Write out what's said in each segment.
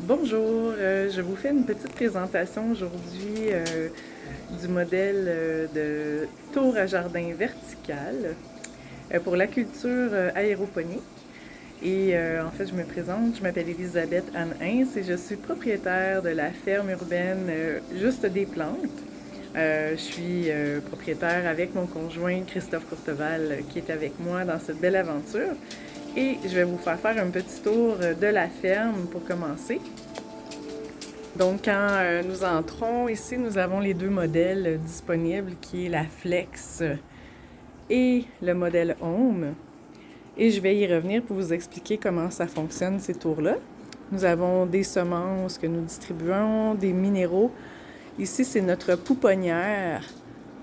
Bonjour, je vous fais une petite présentation aujourd'hui du modèle de tour à jardin vertical pour la culture aéroponique. Et en fait, je me présente, je m'appelle Elisabeth Anne Hintz et je suis propriétaire de la ferme urbaine Juste des plantes. Je suis propriétaire avec mon conjoint Christophe Courteval qui est avec moi dans cette belle aventure. Et je vais vous faire un petit tour de la ferme pour commencer. Donc, quand nous entrons ici, nous avons les deux modèles disponibles, qui est la Flex et le modèle Home. Et je vais y revenir pour vous expliquer comment ça fonctionne, ces tours-là. Nous avons des semences que nous distribuons, des minéraux. Ici, c'est notre pouponnière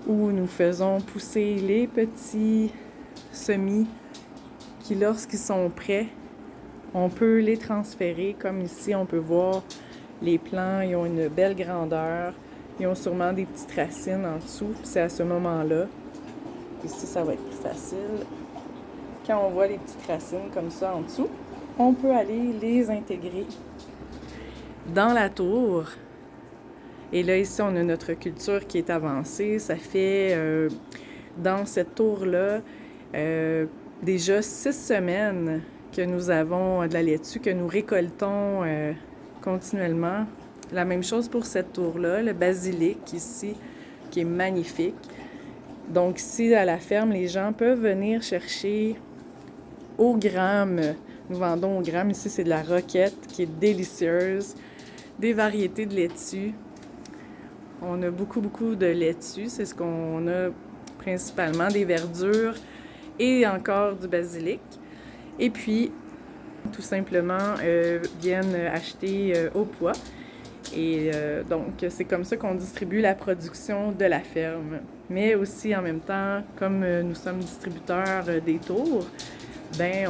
où nous faisons pousser les petits semis qui, lorsqu'ils sont prêts, on peut les transférer. Comme ici, on peut voir les plants, ils ont une belle grandeur. Ils ont sûrement des petites racines en dessous. C'est à ce moment-là. Ici, ça va être plus facile. Quand on voit les petites racines comme ça en dessous, on peut aller les intégrer dans la tour. Et là, ici, on a notre culture qui est avancée. Ça fait, dans cette tour-là, déjà 6 semaines que nous avons de la laitue, que nous récoltons continuellement. La même chose pour cette tour-là, le basilic ici, qui est magnifique. Donc ici, à la ferme, les gens peuvent venir chercher au gramme. Nous vendons au gramme. Ici, c'est de la roquette qui est délicieuse. Des variétés de laitue. On a beaucoup de laitue. C'est ce qu'on a principalement, des verdures et encore du basilic. Et puis, tout simplement, viennent acheter au poids. Et donc, c'est comme ça qu'on distribue la production de la ferme. Mais aussi, en même temps, comme nous sommes distributeurs des tours, ben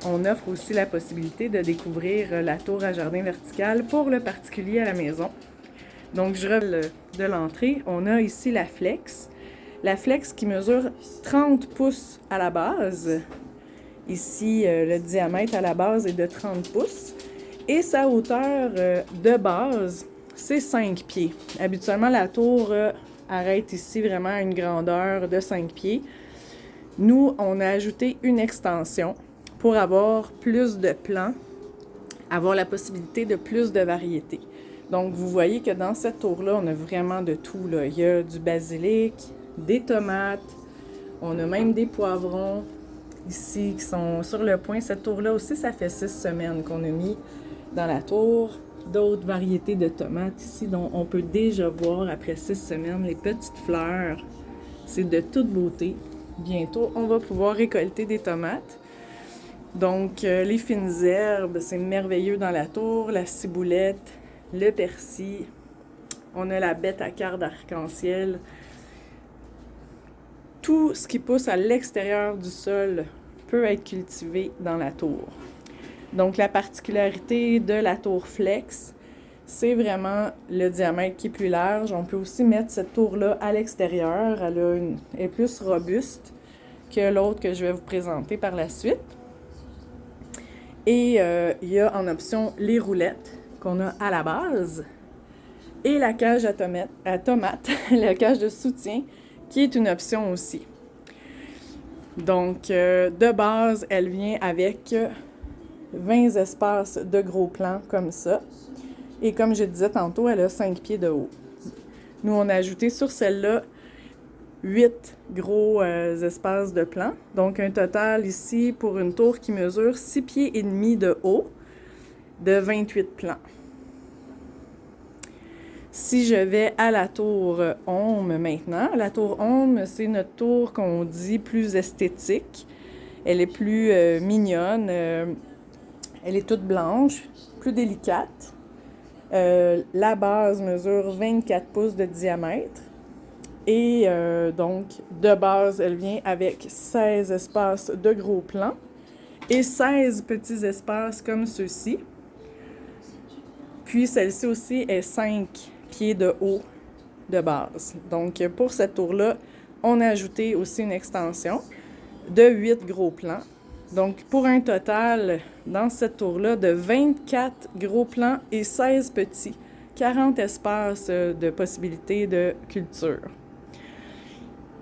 on offre aussi la possibilité de découvrir la tour à jardin vertical pour le particulier à la maison. Donc, je reviens de l'entrée. On a ici la Flex. La Flex qui mesure 30 pouces à la base. Ici, le diamètre à la base est de 30 pouces. Et sa hauteur de base, c'est 5 pieds. Habituellement, la tour arrête ici vraiment à une grandeur de 5 pieds. Nous, on a ajouté une extension pour avoir plus de plants, avoir la possibilité de plus de variétés. Donc, vous voyez que dans cette tour-là, on a vraiment de tout, là. Il y a du basilic, des tomates, on a même des poivrons ici qui sont sur le point. Cette tour-là aussi, ça fait 6 semaines qu'on a mis dans la tour. D'autres variétés de tomates ici, dont on peut déjà voir après 6 semaines les petites fleurs. C'est de toute beauté. Bientôt, on va pouvoir récolter des tomates. Donc, les fines herbes, c'est merveilleux dans la tour. La ciboulette, le persil. On a la bête à quart d'arc-en-ciel. Tout ce qui pousse à l'extérieur du sol peut être cultivé dans la tour. Donc, la particularité de la tour Flex, c'est vraiment le diamètre qui est plus large. On peut aussi mettre cette tour-là à l'extérieur. Elle est plus robuste que l'autre que je vais vous présenter par la suite. Et il y a en option les roulettes qu'on a à la base et la cage à tomates, la cage de soutien, qui est une option aussi. Donc, de base, elle vient avec 20 espaces de gros plants comme ça. Et comme je disais tantôt, elle a 5 pieds de haut. Nous, on a ajouté sur celle-là 8 gros espaces de plants. Donc, un total ici pour une tour qui mesure 6 pieds et demi de haut, de 28 plants. Si je vais à la tour Home maintenant, la tour Home, c'est notre tour qu'on dit plus esthétique. Elle est plus mignonne, elle est toute blanche, plus délicate. La base mesure 24 pouces de diamètre. Et donc, de base, elle vient avec 16 espaces de gros plants et 16 petits espaces comme ceux-ci. Puis, celle-ci aussi est 5 pieds de haut de base. Donc, pour cette tour-là, on a ajouté aussi une extension de 8 gros plants. Donc, pour un total, dans cette tour-là, de 24 gros plants et 16 petits. 40 espaces de possibilités de culture.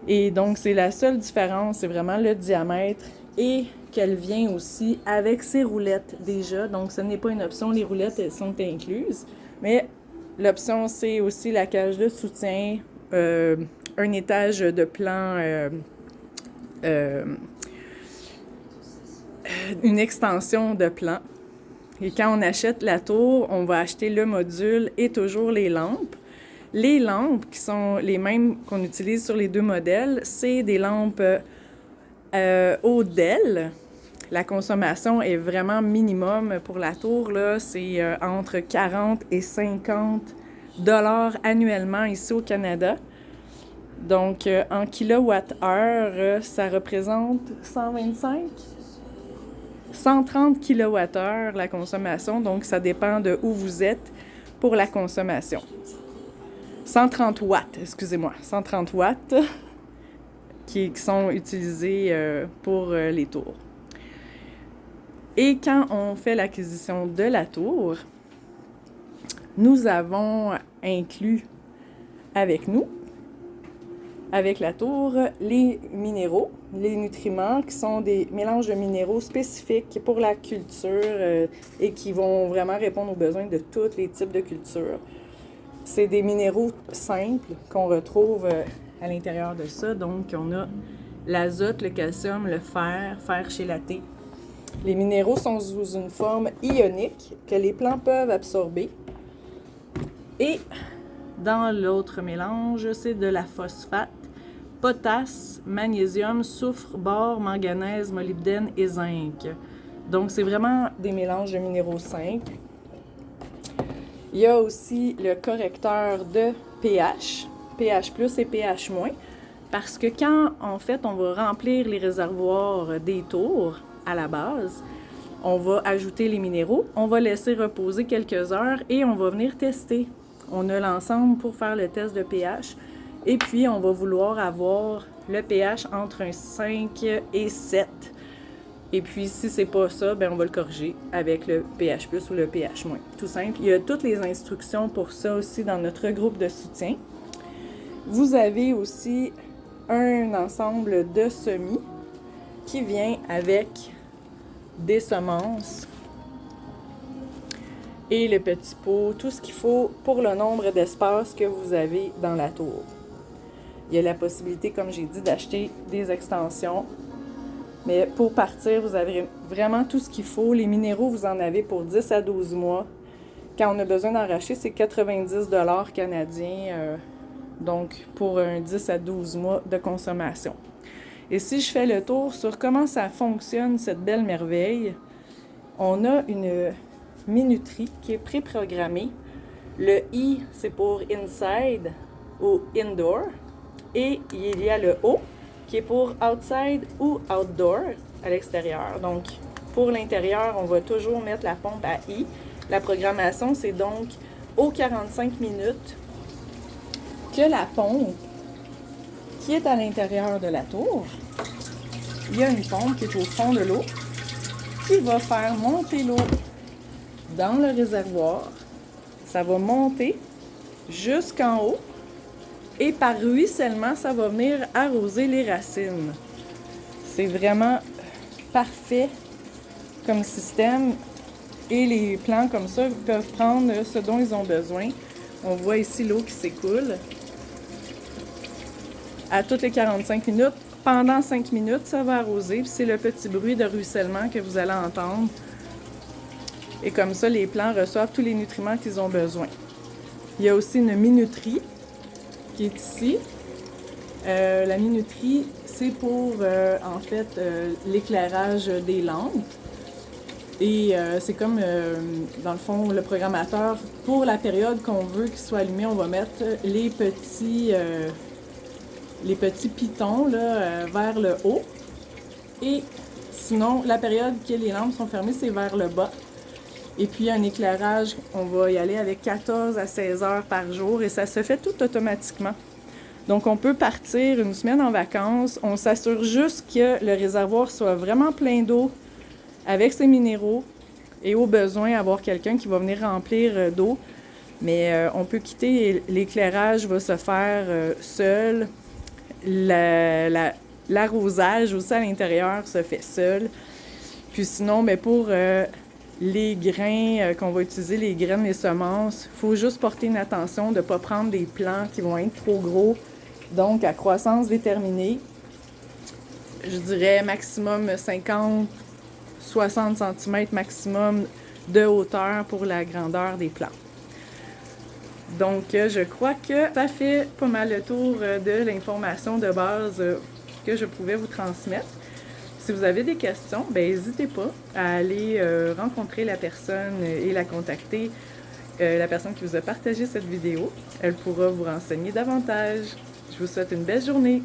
Et donc, c'est la seule différence, c'est vraiment le diamètre et qu'elle vient aussi avec ses roulettes déjà. Donc, ce n'est pas une option, les roulettes, elles sont incluses. Mais l'option, c'est aussi la cage de soutien, un étage de plants, une extension de plants. Et quand on achète la tour, on va acheter le module et toujours les lampes. Les lampes, qui sont les mêmes qu'on utilise sur les deux modèles, c'est des lampes Odell. La consommation est vraiment minimum pour la tour, là. C'est entre 40 et 50 $ annuellement ici au Canada. Donc, en kilowattheure, ça représente 130 kWh la consommation. Donc, ça dépend de où vous êtes pour la consommation. 130 watts, excusez-moi, 130 watts qui sont utilisés pour les tours. Et quand on fait l'acquisition de la tour, nous avons inclus avec nous, avec la tour, les minéraux, les nutriments qui sont des mélanges de minéraux spécifiques pour la culture et qui vont vraiment répondre aux besoins de tous les types de cultures. C'est des minéraux simples qu'on retrouve à l'intérieur de ça. Donc, on a l'azote, le calcium, le fer chélaté. Les minéraux sont sous une forme ionique que les plants peuvent absorber. Et dans l'autre mélange, c'est de la phosphate, potasse, magnésium, soufre, bore, manganèse, molybdène et zinc. Donc, c'est vraiment des mélanges de minéraux simples. Il y a aussi le correcteur de pH, pH+, et pH-, parce que quand, en fait, on va remplir les réservoirs des tours à la base, on va ajouter les minéraux, on va laisser reposer quelques heures et on va venir tester. On a l'ensemble pour faire le test de pH et puis on va vouloir avoir le pH entre un 5 et 7. Et puis, si c'est pas ça, ben on va le corriger avec le pH+, ou le pH-. Tout simple. Il y a toutes les instructions pour ça aussi dans notre groupe de soutien. Vous avez aussi un ensemble de semis qui vient avec des semences et le petit pot, tout ce qu'il faut pour le nombre d'espaces que vous avez dans la tour. Il y a la possibilité, comme j'ai dit, d'acheter des extensions. Mais pour partir, vous avez vraiment tout ce qu'il faut. Les minéraux, vous en avez pour 10 à 12 mois. Quand on a besoin d'en racheter, c'est 90 $ canadiens. Donc, pour un 10 à 12 mois de consommation. Et si je fais le tour sur comment ça fonctionne, cette belle merveille, on a une minuterie qui est préprogrammée. Le I, c'est pour inside ou indoor. Et il y a le O, qui est pour outside ou outdoor, à l'extérieur. Donc, pour l'intérieur, on va toujours mettre la pompe à I. La programmation, c'est donc aux 45 minutes que la pompe qui est à l'intérieur de la tour, il y a une pompe qui est au fond de l'eau qui va faire monter l'eau dans le réservoir. Ça va monter jusqu'en haut et par ruissellement, ça va venir arroser les racines. C'est vraiment parfait comme système et les plants comme ça peuvent prendre ce dont ils ont besoin. On voit ici l'eau qui s'écoule. À toutes les 45 minutes, pendant 5 minutes, ça va arroser. Puis c'est le petit bruit de ruissellement que vous allez entendre. Et comme ça, les plants reçoivent tous les nutriments qu'ils ont besoin. Il y a aussi une minuterie qui est ici. La minuterie, c'est pour, en fait, l'éclairage des lampes. Et c'est comme, dans le fond, le programmateur, pour la période qu'on veut qu'il soit allumé, on va mettre les petits pitons là, vers le haut. Et sinon, la période que les lampes sont fermées, c'est vers le bas. Et puis, un éclairage, on va y aller avec 14 à 16 heures par jour et ça se fait tout automatiquement. Donc, on peut partir une semaine en vacances. On s'assure juste que le réservoir soit vraiment plein d'eau avec ses minéraux et au besoin avoir quelqu'un qui va venir remplir d'eau. Mais on peut quitter, l'éclairage va se faire seul. L'arrosage aussi à l'intérieur se fait seul. Puis sinon, mais pour les grains qu'on va utiliser, les graines, les semences, il faut juste porter une attention de ne pas prendre des plants qui vont être trop gros, donc à croissance déterminée. Je dirais maximum 50-60 cm maximum de hauteur pour la grandeur des plants. Donc, je crois que ça fait pas mal le tour de l'information de base que je pouvais vous transmettre. Si vous avez des questions, n'hésitez pas à aller rencontrer la personne et la contacter, la personne qui vous a partagé cette vidéo. Elle pourra vous renseigner davantage. Je vous souhaite une belle journée.